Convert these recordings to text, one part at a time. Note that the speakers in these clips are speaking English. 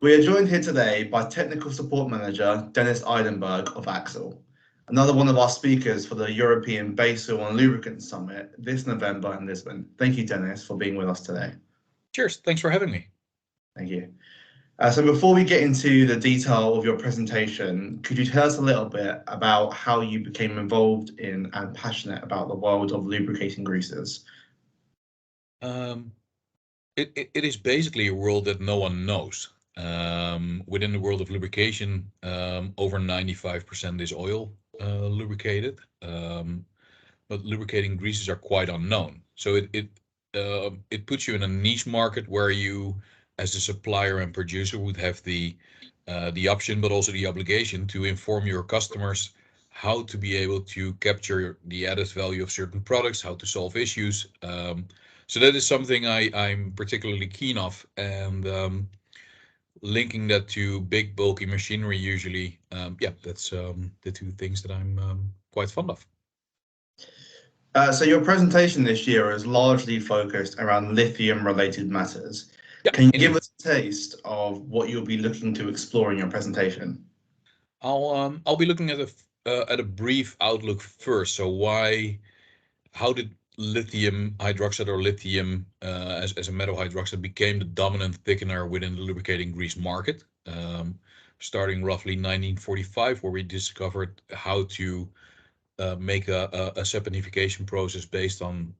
We are joined here today by Technical Support Manager Dennis Eijdenberg of Axel, another one of our speakers for the European Base Oil and Lubricant Summit this November in Lisbon. Thank you, Dennis, for being with us today. Cheers. Thanks for having me. Thank you. So before we get into the detail of your presentation, could you tell us a little bit about how you became involved in and passionate about the world of lubricating greases? It is basically a world that no one knows. Within the world of lubrication, over 95% is oil lubricated, but lubricating greases are quite unknown. So it puts you in a niche market where you, as a supplier and producer, would have the option, but also the obligation to inform your customers how to be able to capture the added value of certain products, how to solve issues. So that is something I'm particularly keen of, and linking that to big bulky machinery usually, that's the two things that I'm quite fond of. So your presentation this year is largely focused around lithium-related matters. Yeah, Can you indeed. give us a taste of what you'll be looking to explore in your presentation? I'll be looking at a brief outlook first. So how did lithium hydroxide or lithium as a metal hydroxide became the dominant thickener within the lubricating grease market, starting roughly 1945, where we discovered how to make a saponification process based on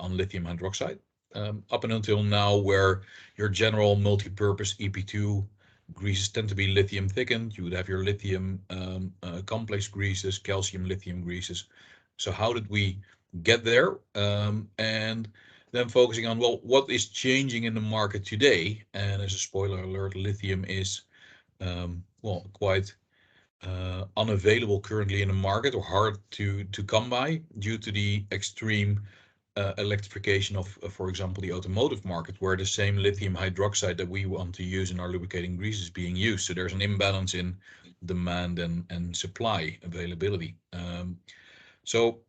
lithium hydroxide, up and until now, where your general multi-purpose EP2 greases tend to be lithium thickened. You would have your lithium complex greases, calcium lithium greases. So how did we get there? And then focusing on, well, what is changing in the market today? And as a spoiler alert, lithium is quite unavailable currently in the market, or hard to come by, due to the extreme electrification of, for example, the automotive market, where the same lithium hydroxide that we want to use in our lubricating grease is being used. So there's an imbalance in demand and supply availability. So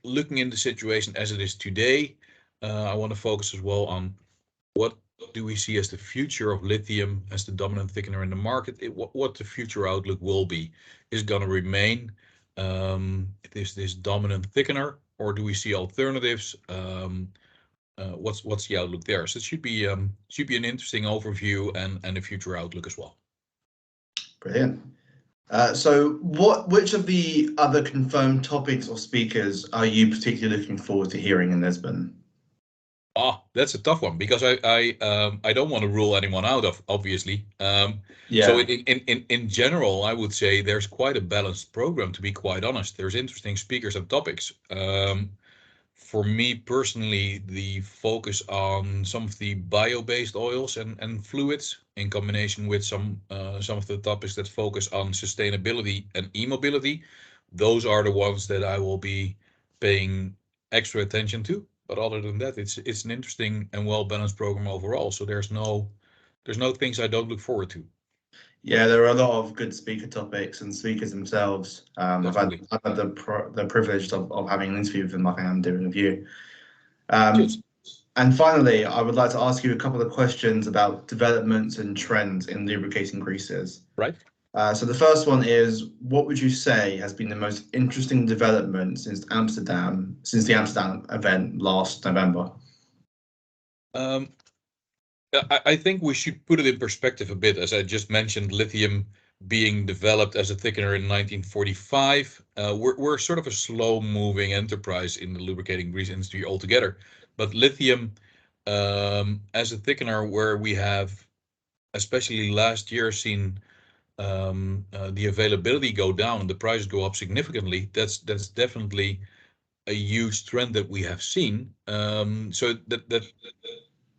looking in the situation as it is today, I want to focus as well on what do we see as the future of lithium as the dominant thickener in the market. What the future outlook will be. Is it going to remain this dominant thickener, or do we see alternatives? What's the outlook there? So it should be an interesting overview and a future outlook as well. Brilliant. So which of the other confirmed topics or speakers are you particularly looking forward to hearing in Lisbon? That's a tough one, because I don't want to rule anyone out, obviously. So in general, I would say there's quite a balanced program, to be quite honest. There's interesting speakers and topics. For me personally, the focus on some of the bio-based oils and fluids, in combination with some of the topics that focus on sustainability and e-mobility, those are the ones that I will be paying extra attention to. But other than that, it's an interesting and well-balanced program overall. So there's no things I don't look forward to. Yeah, there are a lot of good speaker topics and speakers themselves. I've had the privilege of having an interview with them, like I am doing with you. And finally, I would like to ask you a couple of questions about developments and trends in lubricating greases. Right. So the first one is, what would you say has been the most interesting development since the Amsterdam event last November? I think we should put it in perspective a bit. As I just mentioned, lithium being developed as a thickener in 1945. We're sort of a slow-moving enterprise in the lubricating grease industry altogether. But lithium as a thickener, where we have, especially last year, seen the availability go down, the prices go up significantly. That's definitely a huge trend that we have seen. So that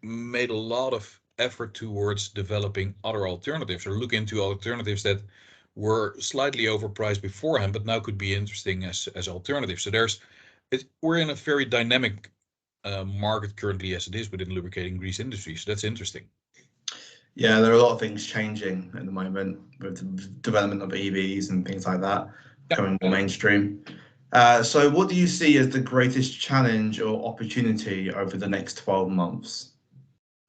made a lot of effort towards developing other alternatives, or look into alternatives that were slightly overpriced beforehand, but now could be interesting as alternatives. So we're in a very dynamic market currently, as it is within the lubricating grease industry. So that's interesting. Yeah, there are a lot of things changing at the moment with the development of EVs and things like that, becoming more mainstream. So what do you see as the greatest challenge or opportunity over the next 12 months?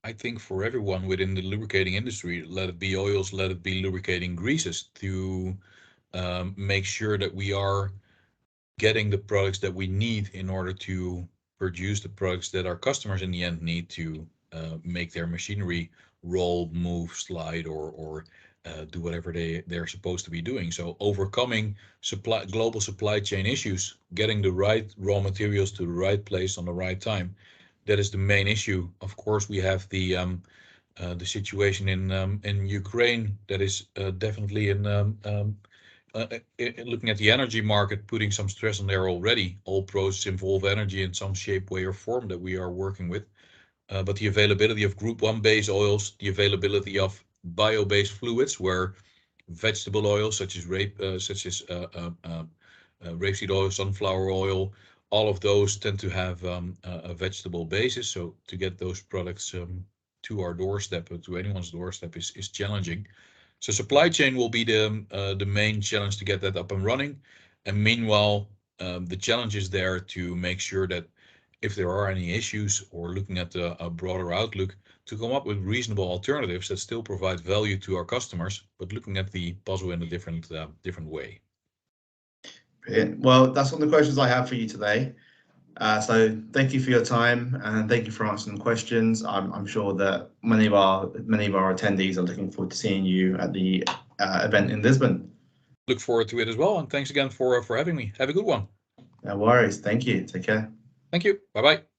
I think for everyone within the lubricating industry, let it be oils, let it be lubricating greases, to make sure that we are getting the products that we need in order to produce the products that our customers in the end need to make their machinery roll, move, slide, or do whatever they're supposed to be doing. So overcoming global supply chain issues, getting the right raw materials to the right place on the right time, that is the main issue. Of course, we have the situation in Ukraine that is definitely looking at the energy market, putting some stress on there already. All processes involve energy in some shape, way, or form that we are working with. But the availability of Group 1 base oils, the availability of bio-based fluids, where vegetable oils such as rapeseed oil, sunflower oil, all of those tend to have a vegetable basis. So to get those products to our doorstep, or to anyone's doorstep, is challenging. So supply chain will be the main challenge to get that up and running. And meanwhile, the challenge is there to make sure that if there are any issues, or looking at a broader outlook, to come up with reasonable alternatives that still provide value to our customers, but looking at the puzzle in a different way. Brilliant. Well, that's all the questions I have for you today. So thank you for your time, and thank you for answering the questions. I'm sure that many of our attendees are looking forward to seeing you at the event in Lisbon. Look forward to it as well, and thanks again for having me. Have a good one. No worries. Thank you. Take care. Thank you. Bye bye.